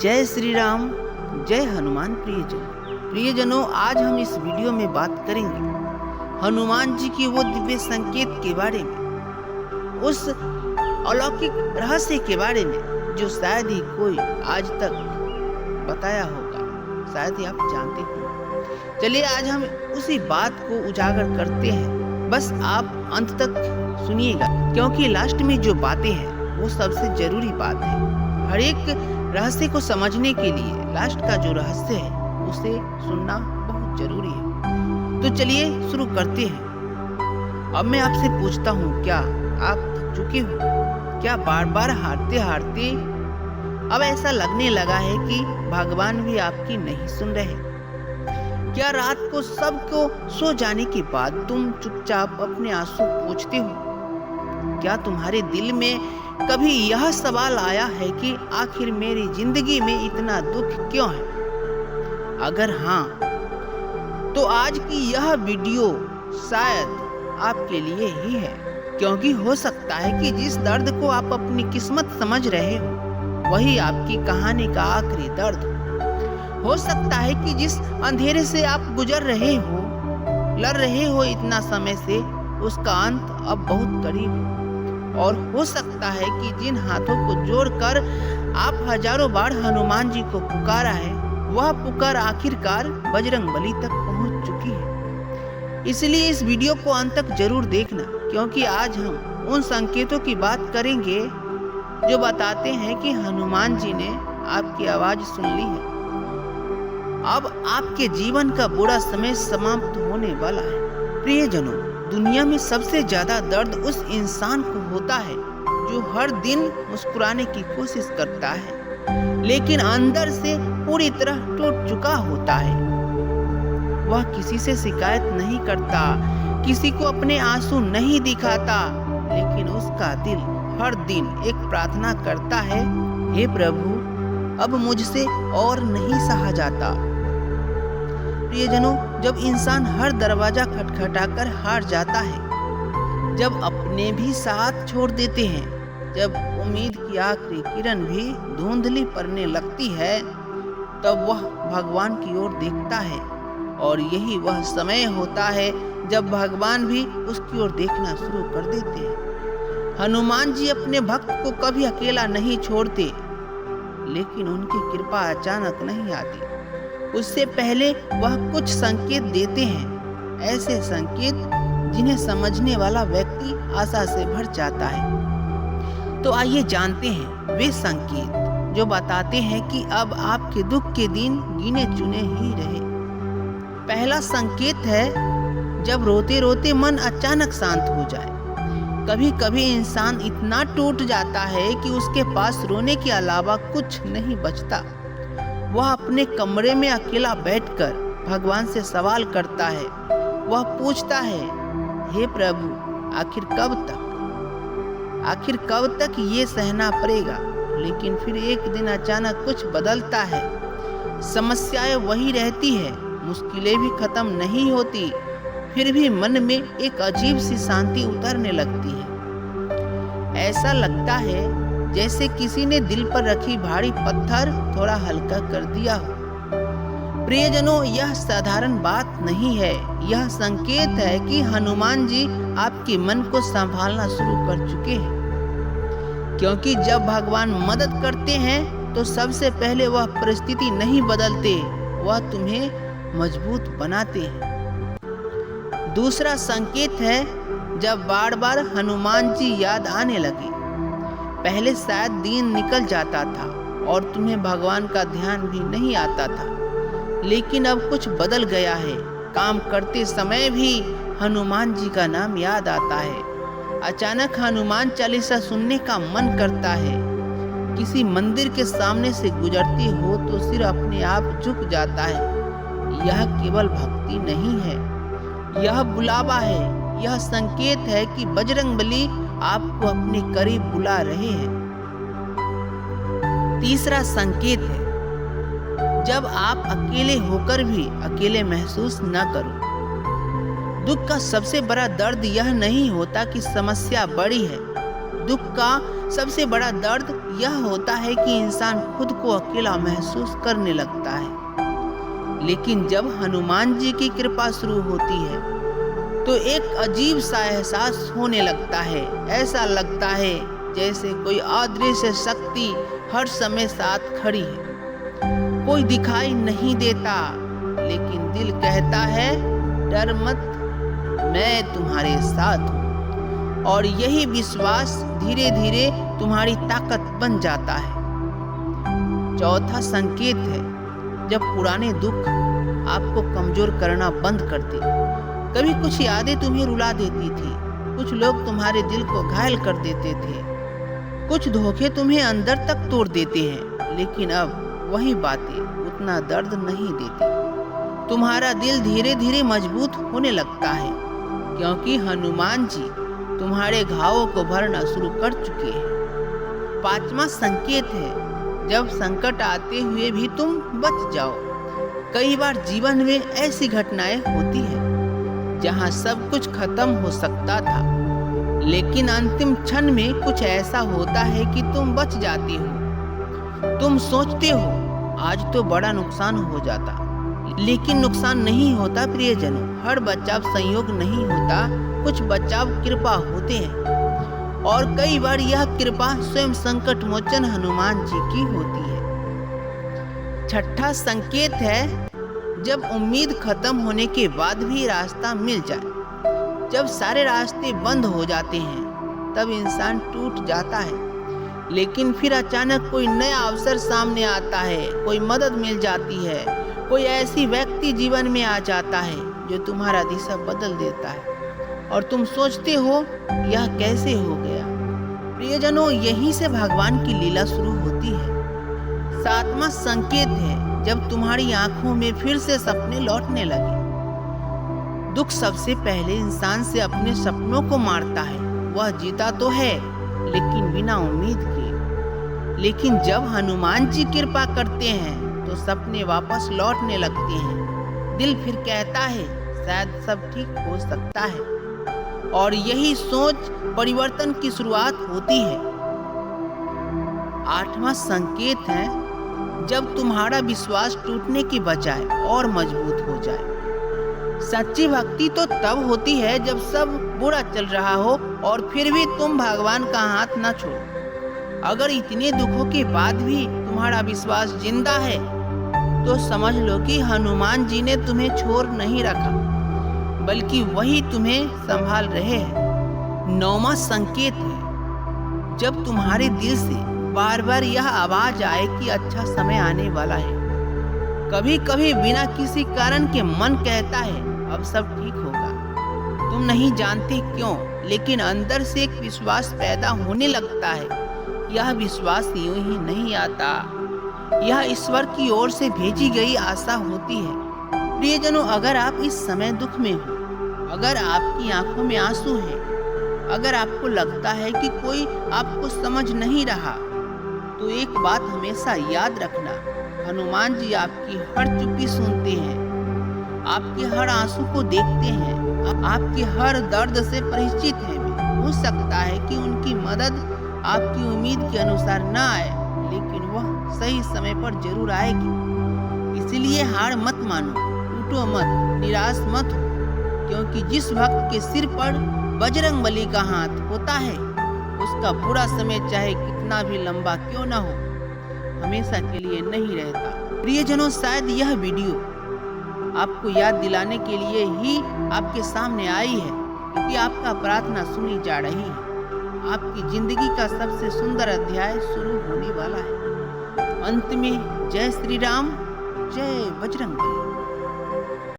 जय श्री राम, जय हनुमान प्रियजनों, आज हम इस वीडियो में बात करेंगे हनुमान जी की वो दिव्य संकेत के बारे में, उस अलौकिक रहस्य के बारे में जो शायद ही कोई आज तक बताया होगा, शायद ही आप जानते हो। चलिए आज हम उसी बात को उजागर करते हैं, बस आप अंत तक सुनिएगा, क्योंकि लास्ट में जो बातें हैं वो सबसे जरूरी बात है। हर एक रहस्य को समझने के लिए लास्ट का जो रहस्य है उसे सुनना बहुत जरूरी है। तो चलिए शुरू करते हैं। अब मैं आपसे पूछता हूँ, क्या आप थक चुके हो? क्या बार बार हारते हारते अब ऐसा लगने लगा है कि भगवान भी आपकी नहीं सुन रहे? क्या रात को सबको सो जाने के बाद तुम चुपचाप अपने आंसू पोंछते हो? क्या तुम्हारे दिल में कभी यह सवाल आया है कि आखिर मेरी जिंदगी में इतना दुख क्यों है? अगर हाँ, तो आज की यह वीडियो शायद आपके लिए ही है, क्योंकि हो सकता है कि जिस दर्द को आप अपनी किस्मत समझ रहे हो वही आपकी कहानी का आखिरी दर्द हो सकता है कि जिस अंधेरे से आप गुजर रहे हो, लड़ रहे हो इतना समय से, उसका अंत अब बहुत करीब है। और हो सकता है कि जिन हाथों को जोड़कर आप हजारों बार हनुमान जी को पुकारा है, वह पुकार आखिरकार बजरंगबली तक पहुंच चुकी है। इसलिए इस वीडियो को अंत तक जरूर देखना, क्योंकि आज हम उन संकेतों की बात करेंगे जो बताते हैं कि हनुमान जी ने आपकी आवाज सुन ली है। अब आपके जीवन का बुरा समय समाप्त होने वाला है। प्रियजनों, दुनिया में सबसे ज्यादा दर्द उस इंसान को होता है जो हर दिन मुस्कुराने की कोशिश करता है, लेकिन अंदर से पूरी तरह टूट चुका होता है। वह किसी से शिकायत नहीं करता, किसी को अपने आंसू नहीं दिखाता, लेकिन उसका दिल हर दिन एक प्रार्थना करता है, हे प्रभु, अब मुझसे और नहीं सहा जाता। प्रियजनों, जब इंसान हर दरवाजा खटखटाकर हार जाता है, जब अपने भी साथ छोड़ देते हैं, जब उम्मीद की आखिरी किरण भी धुंधली पड़ने लगती है, तब वह भगवान की ओर देखता है। और यही वह समय होता है जब भगवान भी उसकी ओर देखना शुरू कर देते हैं। हनुमान जी अपने भक्त को कभी अकेला नहीं छोड़ते, लेकिन उनकी कृपा अचानक नहीं आती। उससे पहले वह कुछ संकेत देते हैं, ऐसे संकेत जिन्हें समझने वाला व्यक्ति आशा से भर जाता है। तो आइए जानते हैं वे संकेत जो बताते हैं कि अब आपके दुख के दिन गिने चुने ही रहे। पहला संकेत है जब रोते रोते मन अचानक शांत हो जाए। कभी कभी इंसान इतना टूट जाता है कि उसके पास रोने के अलावा कुछ नहीं बचता। वह अपने कमरे में अकेला बैठकर भगवान से सवाल करता है। वह पूछता है, हे प्रभु, आखिर कब तक ये सहना पड़ेगा? लेकिन फिर एक दिन अचानक कुछ बदलता है। समस्याएं वही रहती है, मुश्किलें भी खत्म नहीं होती, फिर भी मन में एक अजीब सी शांति उतरने लगती है। ऐसा लगता है जैसे किसी ने दिल पर रखी भारी पत्थर थोड़ा हल्का कर दिया हो। प्रियजनों, यह साधारण बात नहीं है, यह संकेत है कि हनुमान जी आपके मन को संभालना शुरू कर चुके हैं। क्योंकि जब भगवान मदद करते हैं तो सबसे पहले वह परिस्थिति नहीं बदलते, वह तुम्हें मजबूत बनाते हैं। दूसरा संकेत है जब बार बार हनुमान जी याद आने लगे। पहले शायद दिन निकल जाता था और तुम्हें भगवान का ध्यान भी नहीं आता था, लेकिन अब कुछ बदल गया है। काम करते समय भी हनुमान जी का नाम याद आता है। अचानक हनुमान चालीसा सुनने का मन करता है। किसी मंदिर के सामने से गुजरती हो तो सिर अपने आप झुक जाता है। यह केवल भक्ति नहीं है, यह बुलावा है। यह संकेत है कि बजरंगबली आपको अपने करीब बुला रहे हैं। तीसरा संकेत है जब आप अकेले होकर भी अकेले महसूस न करो। दुख का सबसे बड़ा दर्द यह नहीं होता कि समस्या बड़ी है, दुख का सबसे बड़ा दर्द यह होता है कि इंसान खुद को अकेला महसूस करने लगता है। लेकिन जब हनुमान जी की कृपा शुरू होती है तो एक अजीब सा एहसास होने लगता है। ऐसा लगता है जैसे कोई अदृश्य शक्ति हर समय साथ खड़ी है। कोई दिखाई नहीं देता, लेकिन दिल कहता है डर मत, मैं तुम्हारे साथ हूँ। और यही विश्वास धीरे धीरे तुम्हारी ताकत बन जाता है। चौथा संकेत है जब पुराने दुख आपको कमजोर करना बंद कर दे। कभी कुछ यादें तुम्हें रुला देती थी, कुछ लोग तुम्हारे दिल को घायल कर देते थे, कुछ धोखे तुम्हें अंदर तक तोड़ देते हैं, लेकिन अब वही बातें उतना दर्द नहीं देती। तुम्हारा दिल धीरे धीरे मजबूत होने लगता है, क्योंकि हनुमान जी तुम्हारे घावों को भरना शुरू कर चुके हैं। पांचवा संकेत है जब संकट आते हुए भी तुम बच जाओ। कई बार जीवन में ऐसी घटनाएं होती है जहां सब कुछ खत्म हो सकता था, लेकिन अंतिम क्षण में कुछ ऐसा होता है कि तुम बच जाते हो। तुम सोचते हो आज तो बड़ा नुकसान हो जाता, लेकिन नुकसान नहीं होता प्रियजनों। हर बचाव संयोग नहीं होता, कुछ बचाव कृपा होते हैं, और कई बार यह कृपा स्वयं संकट मोचन हनुमान जी की होती है। छठा संकेत है जब उम्मीद खत्म होने के बाद भी रास्ता मिल जाए। जब सारे रास्ते बंद हो जाते हैं तब इंसान टूट जाता है, लेकिन फिर अचानक कोई नया अवसर सामने आता है, कोई मदद मिल जाती है, कोई ऐसी व्यक्ति जीवन में आ जाता है जो तुम्हारा दिशा बदल देता है, और तुम सोचते हो यह कैसे हो गया। प्रियजनों, यहीं से भगवान की लीला शुरू होती है। सातवां संकेत है जब तुम्हारी आंखों में फिर से सपने लौटने लगे। दुख सबसे पहले इंसान से अपने सपनों को मारता है। वह जीता तो है, लेकिन बिना उम्मीद के। लेकिन जब हनुमान जी कृपा करते हैं तो सपने वापस लौटने लगते हैं। दिल फिर कहता है शायद सब ठीक हो सकता है, और यही सोच परिवर्तन की शुरुआत होती है। आठवां संकेत है जब तुम्हारा विश्वास टूटने की बजाय और मजबूत हो जाए। सच्ची भक्ति तो तब होती है जब सब बुरा चल रहा हो और फिर भी तुम भगवान का हाथ न छोड़ो। अगर इतने दुखों के बाद भी तुम्हारा विश्वास जिंदा है तो समझ लो कि हनुमान जी ने तुम्हें छोड़ नहीं रखा, बल्कि वही तुम्हें संभाल रहे हैं। नौवां संकेत है जब तुम्हारे दिल से बार बार यह आवाज आए कि अच्छा समय आने वाला है। कभी कभी बिना किसी कारण के मन कहता है अब सब ठीक होगा। तुम नहीं जानते क्यों, लेकिन अंदर से एक विश्वास पैदा होने लगता है। यह विश्वास यूं ही नहीं आता, यह ईश्वर की ओर से भेजी गई आशा होती है। प्रियजनों, अगर आप इस समय दुख में हो, अगर आपकी आंखों में आंसू है, अगर आपको लगता है कि कोई आपको समझ नहीं रहा, तो एक बात हमेशा याद रखना, हनुमान जी आपकी हर चुप्पी सुनते हैं, आपके हर आंसू को देखते हैं, आपके हर दर्द से परिचित हैं। हो सकता है कि उनकी मदद आपकी उम्मीद के अनुसार न आए, लेकिन वह सही समय पर जरूर आएगी। इसलिए हार मत मानो, टूटो मत, निराश मत हो, क्योंकि जिस भक्त के सिर पर बजरंगबली का हाथ होता है उसका बुरा समय चाहे कितना भी लंबा क्यों ना हो, हमेशा के लिए नहीं रहता। प्रियजनों, शायद यह वीडियो आपको याद दिलाने के लिए ही आपके सामने आई है, क्योंकि आपका प्रार्थना सुनी जा रही है। आपकी जिंदगी का सबसे सुंदर अध्याय शुरू होने वाला है। अंत में जय श्री राम, जय बजरंगबली।